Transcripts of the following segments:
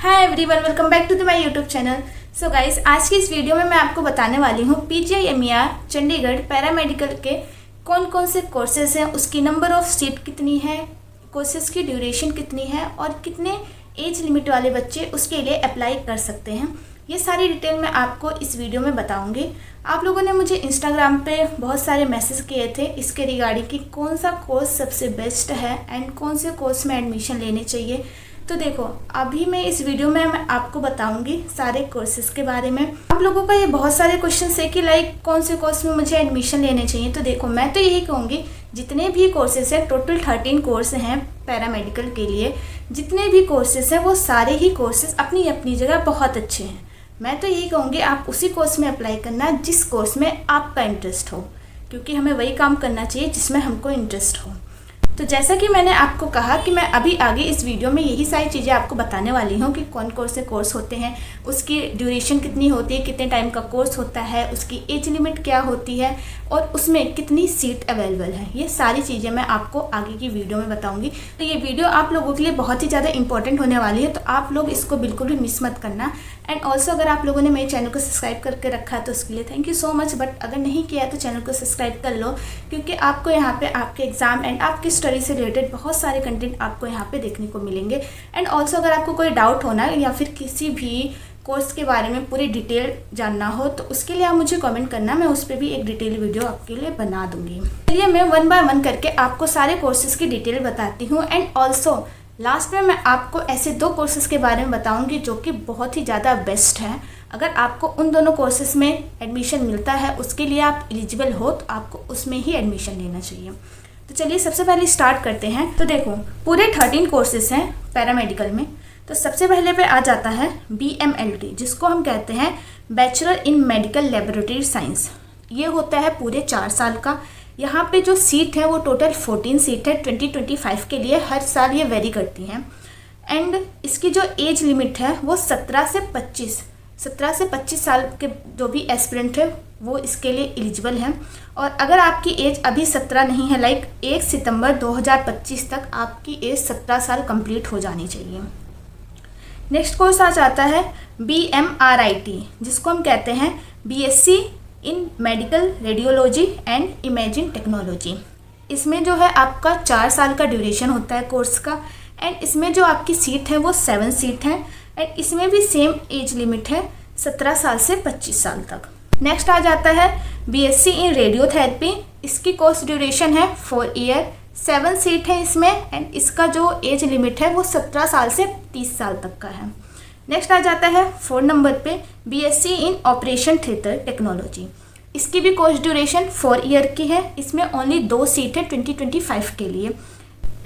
Hi everyone, welcome back to my YouTube channel. So guys, आज की इस video में मैं आपको बताने वाली हूँ PGI-MER चंडीगढ़ पैरामेडिकल के कौन कौन से कोर्सेज हैं, उसकी नंबर ऑफ सीट कितनी है, कोर्सेज की ड्यूरेशन कितनी है और कितने एज लिमिट वाले बच्चे उसके लिए अप्लाई कर सकते हैं। ये सारी डिटेल मैं आपको इस वीडियो में बताऊंगी। आप लोगों ने मुझे इंस्टाग्राम पे बहुत सारे मैसेज किए थे इसके रिगार्डिंग कि कौन सा कोर्स सबसे बेस्ट है एंड कौन से कोर्स में एडमिशन लेने चाहिए। तो देखो, अभी मैं इस वीडियो में मैं आपको बताऊंगी सारे कोर्सेज के बारे में। आप लोगों का ये बहुत सारे क्वेश्चन है कि लाइक कौन से कोर्स में मुझे एडमिशन लेने चाहिए। तो देखो, मैं तो यही कहूँगी जितने भी कोर्सेज हैं, टोटल 13 कोर्स हैं पैरामेडिकल के लिए। जितने भी कोर्सेज हैं वो सारे ही कोर्सेज अपनी अपनी जगह बहुत अच्छे हैं। मैं तो यही कहूँगी आप उसी कोर्स में अप्लाई करना जिस कोर्स में आपका इंटरेस्ट हो, क्योंकि हमें वही काम करना चाहिए जिसमें हमको इंटरेस्ट हो। तो जैसा कि मैंने आपको कहा कि मैं अभी आगे इस वीडियो में यही सारी चीज़ें आपको बताने वाली हूँ कि कौन कौन से कोर्स होते हैं, उसकी ड्यूरेशन कितनी होती है, कितने टाइम का कोर्स होता है, उसकी एज लिमिट क्या होती है और उसमें कितनी सीट अवेलेबल है। ये सारी चीज़ें मैं आपको आगे की वीडियो में बताऊँगी। तो ये वीडियो आप लोगों के लिए बहुत ही ज़्यादा इंपॉर्टेंट होने वाली है, तो आप लोग इसको बिल्कुल भी मिस मत करना। एंड ऑल्सो अगर आप लोगों ने मेरे चैनल को सब्सक्राइब करके रखा है तो उसके लिए thank you so much. But अगर नहीं किया है तो चैनल को सब्सक्राइब कर लो, क्योंकि आपको यहाँ पे आपके एग्जाम एंड आपकी स्टडी से रिलेटेड बहुत सारे कंटेंट आपको यहाँ पे देखने को मिलेंगे। एंड ऑल्सो अगर आपको कोई डाउट होना या फिर किसी भी कोर्स के बारे में पूरी डिटेल जानना हो तो उसके लिए आप मुझे कमेंट करना, मैं उस पर भी एक डिटेल वीडियो आपके लिए बना दूंगी। चलिए मैं 1 बाय 1 करके आपको सारे कोर्सेज की डिटेल बताती हूँ। एंड ऑल्सो लास्ट में मैं आपको ऐसे 2 कोर्सेज के बारे में बताऊंगी जो कि बहुत ही ज़्यादा बेस्ट है। अगर आपको उन दोनों कोर्सेज में एडमिशन मिलता है, उसके लिए आप एलिजिबल हो, तो आपको उसमें ही एडमिशन लेना चाहिए। तो चलिए सबसे पहले स्टार्ट करते हैं। तो देखो, पूरे 13 कोर्सेज हैं पैरामेडिकल में। तो सबसे पहले पे आ जाता है BMLT, जिसको हम कहते हैं bachelor in medical laboratory science. ये होता है पूरे 4 साल का। यहाँ पे जो सीट है वो टोटल 14 सीट है 2025 के लिए। हर साल ये वेरी करती हैं। एंड इसकी जो एज लिमिट है वो 17 से 25 साल के जो भी एस्पिरेंट है वो इसके लिए एलिजिबल हैं। और अगर आपकी एज अभी 17 नहीं है, लाइक 1 सितंबर 2025 तक आपकी एज 17 साल कंप्लीट हो जानी चाहिए। नेक्स्ट कोर्स आ जाता है BMRIT, जिसको हम कहते हैं BSc in medical radiology and imaging technology. इसमें जो है आपका 4 साल का ड्यूरेशन होता है कोर्स का। एंड इसमें जो आपकी सीट है वो 7 सीट है। एंड इसमें भी सेम एज लिमिट है 17 साल से 25 साल तक। नेक्स्ट आ जाता है BSc इन रेडियोथेरेपी। इसकी कोर्स ड्यूरेशन है 4 ईयर, 7 सीट है इसमें। एंड इसका जो एज लिमिट है वो 17 साल से 30 साल तक का है। नेक्स्ट आ जाता है 4 नंबर पे BSc इन ऑपरेशन थिएटर टेक्नोलॉजी। इसकी भी कोर्स ड्यूरेशन 4 ईयर की है। इसमें ओनली 2 सीट है 2025 के लिए।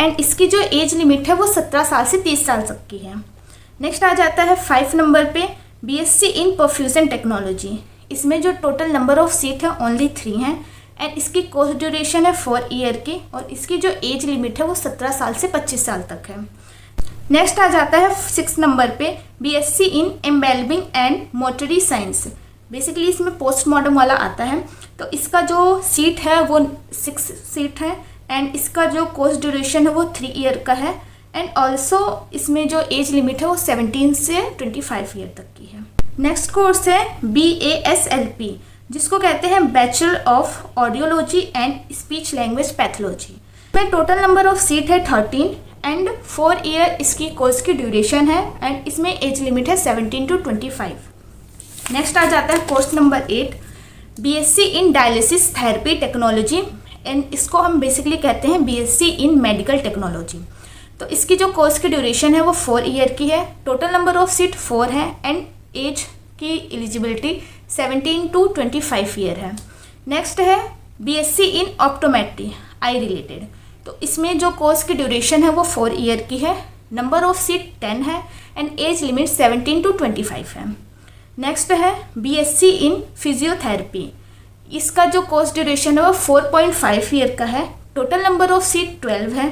एंड इसकी जो एज लिमिट है वो 17 साल से 30 साल तक की है। नेक्स्ट आ जाता है 5 नंबर पे BSc इन परफ्यूजन टेक्नोलॉजी। इसमें जो टोटल नंबर ऑफ सीट है ओनली 3 हैं। एंड इसकी कोर्स ड्यूरेशन है 4 ईयर की और इसकी जो एज लिमिट है वो 17 साल से 25 साल तक है। नेक्स्ट आ जाता है 6 नंबर पे BSc इन एम्बेलबिंग एंड मोटरी साइंस। बेसिकली इसमें पोस्टमार्टम वाला आता है। तो इसका जो सीट है वो 6 सीट है। एंड इसका जो कोर्स ड्यूरेशन है वो 3 ईयर का है। एंड ऑल्सो इसमें जो एज लिमिट है वो 17 से 25 ईयर तक की है। नेक्स्ट कोर्स है BASLP, जिसको कहते हैं bachelor of audiology and speech language pathology. इसमें टोटल नंबर ऑफ सीट है 13 एंड 4 ईयर इसकी कोर्स की ड्यूरेशन है। एंड इसमें एज लिमिट है 17 to 25। नेक्स्ट आ जाता है course number 8 BSc in dialysis therapy technology. And इसको हम बेसिकली कहते हैं BSc इन मेडिकल टेक्नोलॉजी। तो इसकी जो कोर्स की ड्यूरेशन है वो 4 ईयर की है। टोटल नंबर ऑफ सीट 4 है। एंड एज की एलिजिबिलिटी 17 to 25 ईयर है। नेक्स्ट है BSc in optometry I related. तो इसमें जो कोर्स की ड्यूरेशन है वो 4 ईयर की है। नंबर ऑफ सीट 10 है। एंड एज लिमिट 17 to 25 है। नेक्स्ट है BSc इन फिजियोथेरेपी। इसका जो कोर्स ड्यूरेशन है वो 4.5 ईयर का है। टोटल नंबर ऑफ सीट 12 है।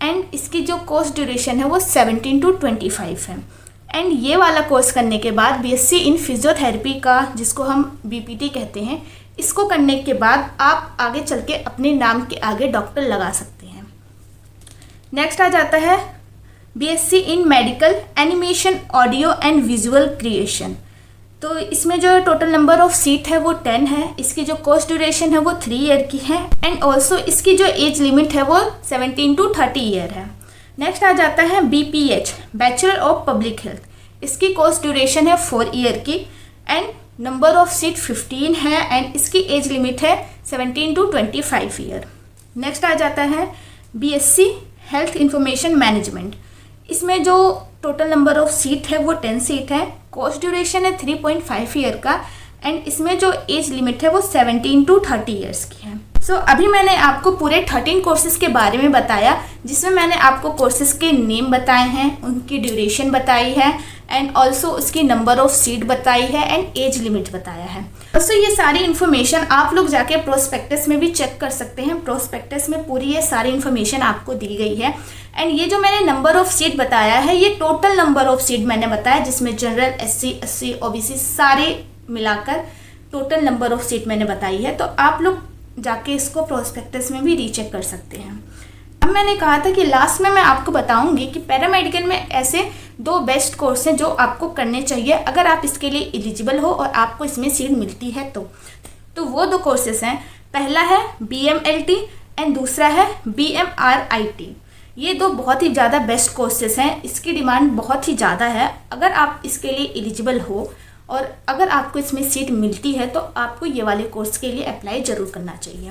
एंड इसकी जो कोर्स ड्यूरेशन है वो 17 to 25 है। एंड ये वाला कोर्स करने के बाद BSc इन फिजियोथेरेपी का, जिसको हम BPT कहते हैं, इसको करने के बाद आप आगे चल के अपने नाम के आगे डॉक्टर लगा सकते हैं। नेक्स्ट आ जाता है BSc in medical animation audio and visual creation. तो इसमें जो टोटल नंबर ऑफ सीट है वो 10 है। इसकी जो कोर्स ड्यूरेशन है वो 3 ईयर की है एंड ऑल्सो इसकी जो एज लिमिट है वो 17 to 30 ईयर है। नेक्स्ट आ जाता है BPH bachelor of public health. इसकी कोर्स ड्यूरेशन है 4 ईयर की एंड नंबर ऑफ सीट 15 है एंड इसकी एज लिमिट है 17 to 25 ईयर। नेक्स्ट आ जाता है BSc हेल्थ इंफॉर्मेशन मैनेजमेंट। इसमें जो टोटल नंबर ऑफ सीट है वो 10 सीट है। कोर्स ड्यूरेशन है 3.5 ईयर का एंड इसमें जो एज लिमिट है वो 17 to 30 ईयर्स की है। अभी मैंने आपको पूरे 13 कोर्सेज़ के बारे में बताया, जिसमें मैंने आपको कोर्सेज़ के नेम बताए हैं, उनकी ड्यूरेशन बताई है एंड ऑल्सो उसकी नंबर ऑफ सीट बताई है एंड एज लिमिट बताया है। ये सारी इन्फॉर्मेशन आप लोग जाके प्रोस्पेक्टस में भी चेक कर सकते हैं। प्रोस्पेक्टस में पूरी ये सारी इन्फॉर्मेशन आपको दी गई है एंड ये जो मैंने नंबर ऑफ सीट बताया है ये टोटल नंबर ऑफ सीट मैंने बताया, जिसमें जनरल, SC, SC, OBC सारे मिलाकर टोटल नंबर ऑफ सीट मैंने बताई है। तो आप लोग जाके इसको प्रोस्पेक्टस में भी रीचेक कर सकते हैं। अब मैंने कहा था कि लास्ट में मैं आपको बताऊंगी कि पैरामेडिकल में ऐसे 2 बेस्ट कोर्स हैं जो आपको करने चाहिए अगर आप इसके लिए एलिजिबल हो और आपको इसमें सीट मिलती है तो वो 2 कोर्सेस हैं। पहला है BMLT एंड दूसरा है BMRIT। ये 2 बहुत ही ज़्यादा बेस्ट कोर्सेस हैं। इसकी डिमांड बहुत ही ज़्यादा है। अगर आप इसके लिए एलिजिबल हो और अगर आपको इसमें सीट मिलती है तो आपको ये वाले कोर्स के लिए अप्लाई ज़रूर करना चाहिए।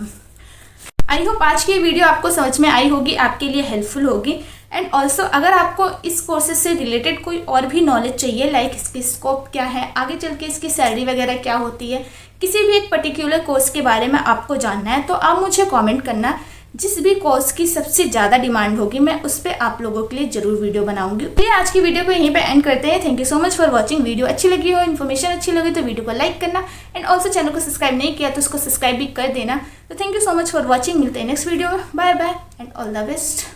आई होप आज की वीडियो आपको समझ में आई होगी, आपके लिए हेल्पफुल होगी एंड ऑल्सो अगर आपको इस कोर्सेज से रिलेटेड कोई और भी नॉलेज चाहिए, लाइक इसकी स्कोप क्या है, आगे चल के इसकी सैलरी वगैरह क्या होती है, किसी भी एक पर्टिकुलर कोर्स के बारे में आपको जानना है तो आप मुझे कॉमेंट करना। जिस भी कोर्स की सबसे ज़्यादा डिमांड होगी मैं उस पर आप लोगों के लिए ज़रूर वीडियो बनाऊंगी। तो आज की वीडियो को यहीं पे एंड करते हैं। Thank you so much for watching. Video अच्छी लगी हो, इन्फॉर्मेशन अच्छी लगी तो वीडियो को लाइक करना एंड ऑल्सो चैनल को सब्सक्राइब नहीं किया तो उसको सब्सक्राइब भी कर देना। तो thank you so much for watching. मिलते हैं नेक्स्ट वीडियो में। Bye bye and all the best.